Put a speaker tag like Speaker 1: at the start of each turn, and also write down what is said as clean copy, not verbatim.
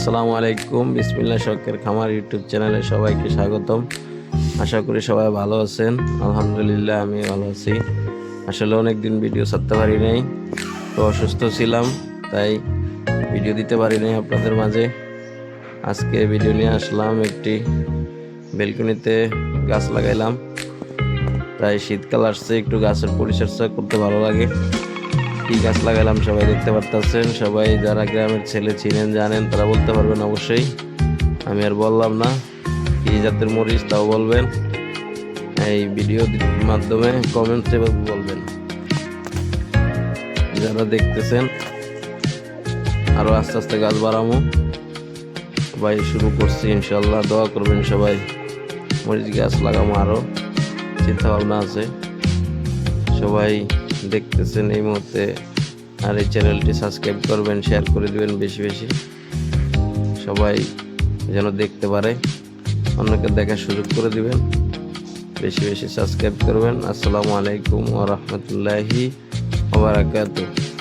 Speaker 1: আসসালামু আলাইকুম। বিসমিল্লাহ শখের খামার ইউটিউব চ্যানেলে সবাইকে স্বাগতম। আশা করি সবাই ভালো আছেন। আলহামদুলিল্লাহ আমি ভালো আছি। আসলে অনেক দিন ভিডিও ছাড়তে পারি নাই, তো অসুস্থ ছিলাম, তাই ভিডিও দিতে পারি নাই আপনাদের মাঝে। আজকে ভিডিও নিয়ে আসলাম, একটি বেলকনিতে গাছ লাগাইলাম। তাই শীতকাল আসছে, একটু গাছের পরিচর্যা করতে ভালো লাগে। কি গাছ লাগাইলাম সবাই দেখতে পারতেছেন। সবাই যারা গ্রামের ছেলে চিনেন জানেন তারা বলতে পারবেন অবশ্যই, আমি আর বললাম না। কি জাতের মরিচ তাও বলবেন, এই ভিডিওর মাধ্যমে কমেন্টসে বলবেন। যারা দেখতেছেন আরো আস্তে আস্তে গাছ বাড়াবো, সবাই শুরু করছি ইনশাল্লাহ। দোয়া করবেন সবাই, মরিচ গাছ লাগাবো, আরো চিন্তা ভাবনা আছে। সবাই দেখতেছেন এই মুহূর্তে, আর এই চ্যানেলটি সাবস্ক্রাইব করবেন, শেয়ার করে দিবেন বেশি বেশি, সবাই যেন দেখতে পারে, অন্যকে দেখার সুযোগ করে দিবেন। বেশি বেশি সাবস্ক্রাইব করবেন। আসসালামু আলাইকুম ওয়া রাহমাতুল্লাহি ওয়া বারাকাতুহু।